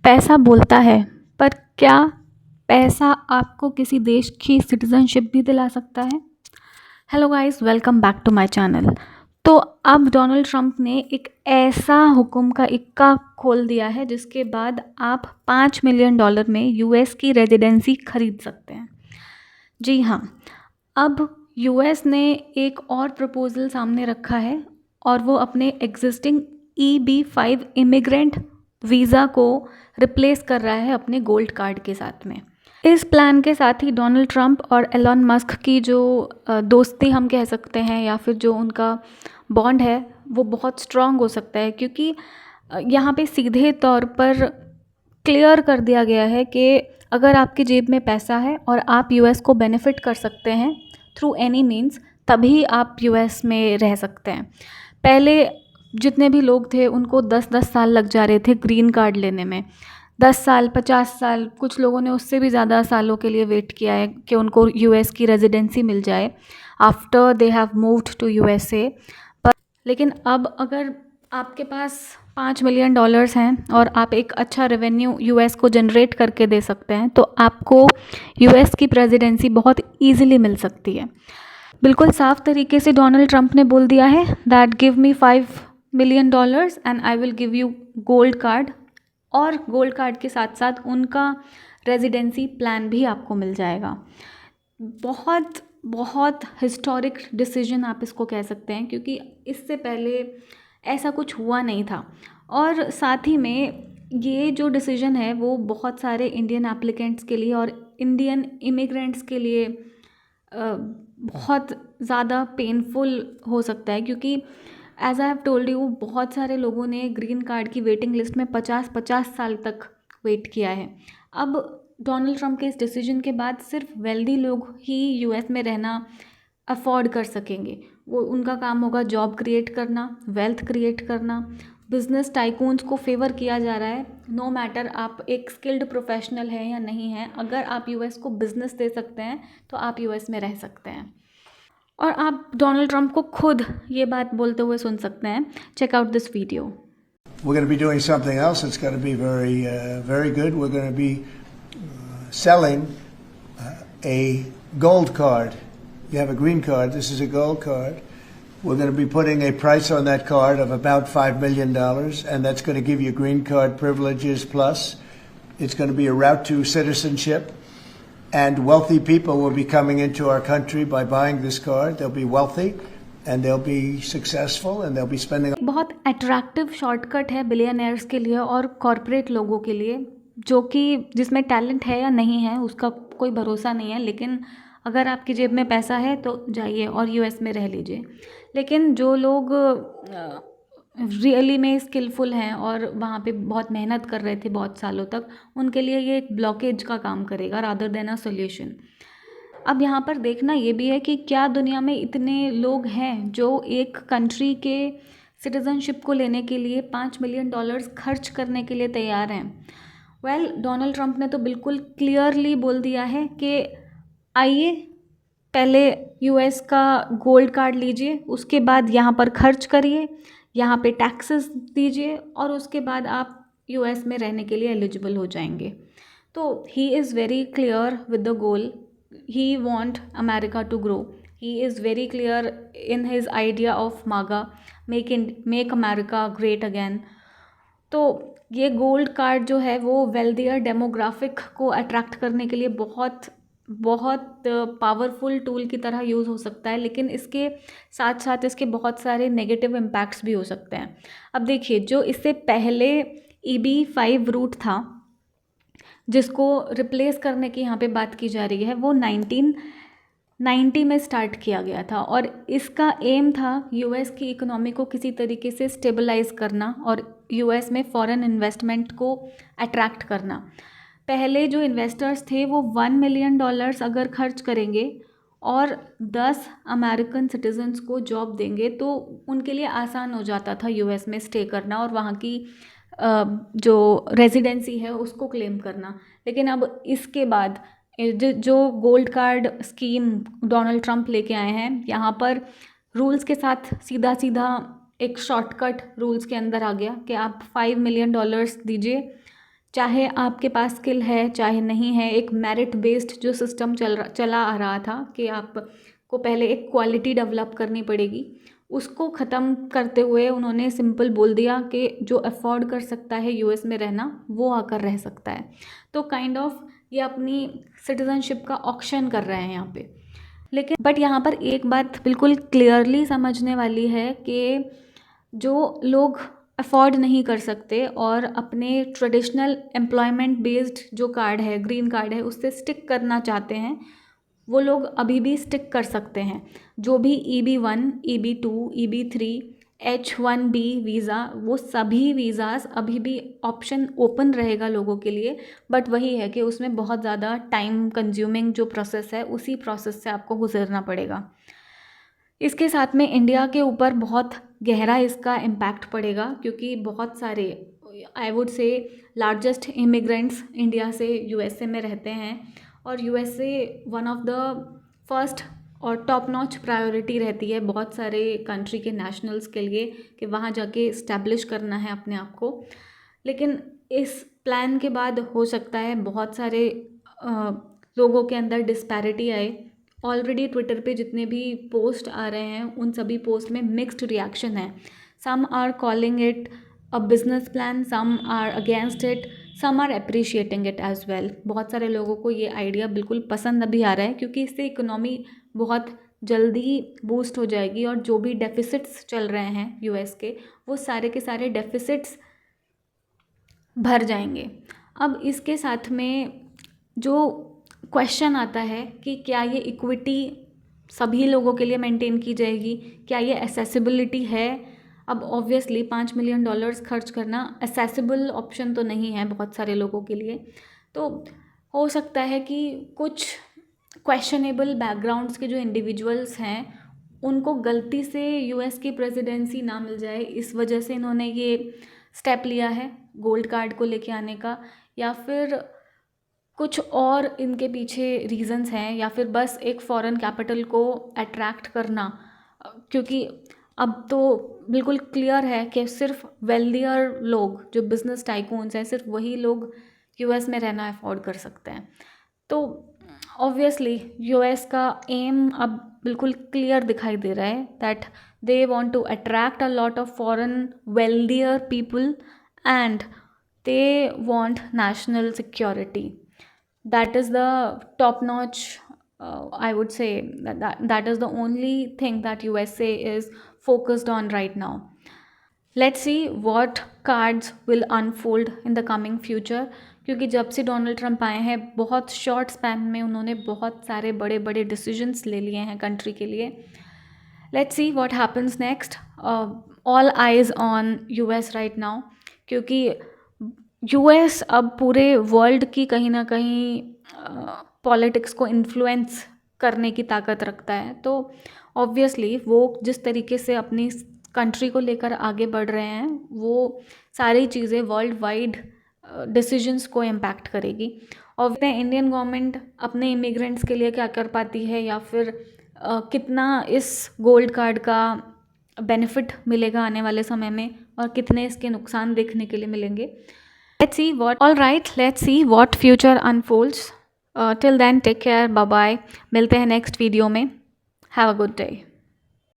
पैसा बोलता है, पर क्या पैसा आपको किसी देश की सिटीज़नशिप भी दिला सकता है? Hello guys, welcome back to my channel. तो अब डोनाल्ड ट्रंप ने एक ऐसा हुक्म का इक्का खोल दिया है जिसके बाद आप $5 मिलियन में यूएस की रेजिडेंसी खरीद सकते हैं। जी हाँ, अब यूएस ने एक और प्रपोज़ल सामने रखा है और वो अपने एग्जिस्टिंग EB-5 इमिग्रेंट वीज़ा को रिप्लेस कर रहा है अपने गोल्ड कार्ड के साथ में। इस प्लान के साथ ही डोनाल्ड ट्रंप और एलन मस्क की जो दोस्ती हम कह सकते हैं या फिर जो उनका बॉन्ड है वो बहुत स्ट्रॉन्ग हो सकता है, क्योंकि यहाँ पे सीधे तौर पर क्लियर कर दिया गया है कि अगर आपकी जेब में पैसा है और आप यूएस को बेनिफिट कर सकते हैं थ्रू एनी मीन्स, तभी आप यूएस में रह सकते हैं। पहले जितने भी लोग थे उनको 10-10 साल लग जा रहे थे ग्रीन कार्ड लेने में, 10 साल 50 साल, कुछ लोगों ने उससे भी ज़्यादा सालों के लिए वेट किया है कि उनको यूएस की रेजिडेंसी मिल जाए after they have moved to USA. पर लेकिन अब अगर आपके पास $5 मिलियन हैं और आप एक अच्छा रेवेन्यू यूएस को जनरेट करके दे सकते हैं, तो आपको यूएस की प्रेसिडेंसी बहुत ईजिली मिल सकती है। बिल्कुल साफ तरीके से डोनाल्ड ट्रंप ने बोल दिया है that give me $5 million and I will give you gold card, और गोल्ड कार्ड के साथ साथ उनका रेजिडेंसी प्लान भी आपको मिल जाएगा। बहुत बहुत हिस्टोरिक डिसीजन आप इसको कह सकते हैं, क्योंकि इससे पहले ऐसा कुछ हुआ नहीं था। और साथ ही में ये जो डिसीजन है वो बहुत सारे इंडियन एप्लीकेंट्स के लिए और इंडियन इमिग्रेंट्स के लिए बहुत ज़्यादा पेनफुल हो सकता है, क्योंकि as I have told you बहुत सारे लोगों ने ग्रीन कार्ड की वेटिंग लिस्ट में 50-50 साल तक वेट किया है। अब डोनाल्ड ट्रंप के इस डिसीजन के बाद सिर्फ वेल्दी लोग ही यूएस में रहना अफोर्ड कर सकेंगे। वो उनका काम होगा जॉब क्रिएट करना, वेल्थ क्रिएट करना। बिजनेस टाइकून्स को फेवर किया जा रहा है, नो मैटर आप एक स्किल्ड प्रोफेशनल हैं या नहीं हैं, अगर आप यूएस को बिजनेस दे सकते हैं तो आप यूएस में रह सकते हैं। और आप डोनाल्ड ट्रंप को खुद ये बात बोलते हुए सुन सकते हैं। Check out this video. We're going to be doing something else that's going to be very good. We're going to be selling a gold card. You have a green card. This is a gold card. We're going to be putting a price on that card of about $5 million, and that's going to give you green card privileges plus. It's going to be a route to citizenship, and wealthy people will be coming into our country by buying this card. They'll be wealthy, and they'll be successful, and they'll be spending. बहुत attractive shortcut है billionaires के लिए और corporate लोगों के लिए, जो कि जिसमें टैलेंट है या नहीं है उसका कोई भरोसा नहीं है, लेकिन अगर आपकी जेब में पैसा है तो जाइए और यूएस में रह लीजिए। लेकिन जो लोग रियली में स्किलफुल हैं और वहाँ पे बहुत मेहनत कर रहे थे बहुत सालों तक, उनके लिए ये एक ब्लॉकेज का काम करेगा रादर देन अ सोल्यूशन। अब यहाँ पर देखना ये भी है कि क्या दुनिया में इतने लोग हैं जो एक कंट्री के सिटीज़नशिप को लेने के लिए $5 मिलियन खर्च करने के लिए तैयार हैं। वेल, डोनाल्ड ट्रंप ने तो बिल्कुल क्लियरली बोल दिया है कि आइए पहले यूएस का गोल्ड कार्ड लीजिए, उसके बाद यहाँ पर खर्च करिए, यहाँ पे टैक्सेस दीजिए और उसके बाद आप यूएस में रहने के लिए एलिजिबल हो जाएंगे। तो he is very clear with the goal, he want America to grow, he is very clear in his idea of MAGA, make America great again. तो ये गोल्ड कार्ड जो है वो वेल्दियर डेमोग्राफिक को अट्रैक्ट करने के लिए बहुत बहुत पावरफुल टूल की तरह यूज़ हो सकता है, लेकिन इसके साथ साथ इसके बहुत सारे नेगेटिव इम्पैक्ट्स भी हो सकते हैं। अब देखिए, जो इससे पहले EB-5 रूट था जिसको रिप्लेस करने की यहाँ पे बात की जा रही है, वो 1990 में स्टार्ट किया गया था और इसका एम था यूएस की इकोनॉमी को किसी तरीके से स्टेबलाइज करना और यूएस में फॉरेन इन्वेस्टमेंट को अट्रैक्ट करना। पहले जो इन्वेस्टर्स थे वो $1 मिलियन अगर खर्च करेंगे और 10 अमेरिकन सिटीजन्स को जॉब देंगे तो उनके लिए आसान हो जाता था यूएस में स्टे करना और वहाँ की जो रेजिडेंसी है उसको क्लेम करना। लेकिन अब इसके बाद जो gold card scheme Donald Trump लेके आए हैं, यहाँ पर रूल्स के साथ सीधा सीधा एक शॉर्टकट रूल्स के अंदर आ गया कि आप $5 मिलियन दीजिए, चाहे आपके पास स्किल है चाहे नहीं है, एक मेरिट बेस्ड जो सिस्टम चला आ रहा था कि आपको पहले एक क्वालिटी डेवलप करनी पड़ेगी, उसको ख़त्म करते हुए उन्होंने सिंपल बोल दिया कि जो अफोर्ड कर सकता है यूएस में रहना वो आकर रह सकता है। तो काइंड ऑफ ये अपनी सिटीज़नशिप का ऑक्शन कर रहे हैं यहाँ पे। लेकिन बट यहाँ पर एक बात बिल्कुल क्लियरली समझने वाली है कि जो लोग अफोर्ड नहीं कर सकते और अपने ट्रेडिशनल एम्प्लॉयमेंट बेस्ड जो कार्ड है, ग्रीन कार्ड है, उससे स्टिक करना चाहते हैं, वो लोग अभी भी स्टिक कर सकते हैं। जो भी EB1, EB2, EB3, H1B visa, वो सभी वीज़ाज़ अभी भी ऑप्शन ओपन रहेगा लोगों के लिए। बट वही है कि उसमें बहुत ज़्यादा टाइम कंज्यूमिंग जो प्रोसेस है, उसी प्रोसेस से आपको गुजरना पड़ेगा। इसके साथ में इंडिया के ऊपर बहुत गहरा इसका इम्पैक्ट पड़ेगा, क्योंकि बहुत सारे I would say largest immigrants India से यूएसए में रहते हैं, और USA one of the first और टॉप नॉच प्रायोरिटी रहती है बहुत सारे कंट्री के नेशनल्स के लिए कि वहाँ जाके इस्टेब्लिश करना है अपने आप को। लेकिन इस प्लान के बाद हो सकता है बहुत सारे लोगों के अंदर डिस्पैरिटी आए। ऑलरेडी ट्विटर पे जितने भी पोस्ट आ रहे हैं उन सभी पोस्ट में मिक्स्ड रिएक्शन है। Some are calling it a business plan, some are against it, some are appreciating it as well. बहुत सारे लोगों को ये आइडिया बिल्कुल पसंद अभी आ रहा है, क्योंकि इससे इकोनॉमी बहुत जल्दी बूस्ट हो जाएगी और जो भी डेफिसिट्स चल रहे हैं यूएस के, वो सारे के सारे डेफिसिट्स भर जाएंगे। अब इसके साथ में जो क्वेश्चन आता है कि क्या ये इक्विटी सभी लोगों के लिए मेंटेन की जाएगी, क्या ये एसेसिबिलिटी है। अब ऑब्वियसली $5 मिलियन खर्च करना एसेसिबल ऑप्शन तो नहीं है बहुत सारे लोगों के लिए। तो हो सकता है कि कुछ क्वेश्चनेबल बैकग्राउंड्स के जो इंडिविजुअल्स हैं उनको गलती से यूएस की प्रेसिडेंसी ना मिल जाए, इस वजह से इन्होंने ये स्टेप लिया है गोल्ड कार्ड को लेके आने का, या फिर कुछ और इनके पीछे रीजंस हैं, या फिर बस एक फॉरेन कैपिटल को अट्रैक्ट करना। क्योंकि अब तो बिल्कुल क्लियर है कि सिर्फ वेल्दियर लोग जो बिजनेस टाइकून्स हैं, सिर्फ वही लोग यूएस में रहना अफोर्ड कर सकते हैं। तो ऑब्वियसली यूएस का एम अब बिल्कुल क्लियर दिखाई दे रहा है that they want to attract a lot of foreign wealthier people and they want national security. That is the top notch, I would say that is the only thing that USA is focused on right now. Let's see what cards will unfold in the coming future, क्योंकि जब से Donald Trump आए हैं बहुत short span में उन्होंने बहुत सारे बड़े बड़े डिसीजंस ले लिए हैं कंट्री के लिए। Let's see what happens next. All eyes on US right now, क्योंकि यूएस अब पूरे वर्ल्ड की कहीं ना कहीं पॉलिटिक्स को इन्फ्लुएंस करने की ताकत रखता है। तो ऑब्वियसली वो जिस तरीके से अपनी कंट्री को लेकर आगे बढ़ रहे हैं, वो सारी चीज़ें वर्ल्ड वाइड डिसीजंस को इम्पैक्ट करेगी। और इंडियन गवर्नमेंट अपने इमिग्रेंट्स के लिए क्या कर पाती है, या फिर कितना इस गोल्ड कार्ड का बेनिफिट मिलेगा आने वाले समय में, और कितने इसके नुकसान देखने के लिए मिलेंगे। Let's see what future unfolds. Till then, take care, bye bye. मिलते हैं नेक्स्ट वीडियो में. Have a good day.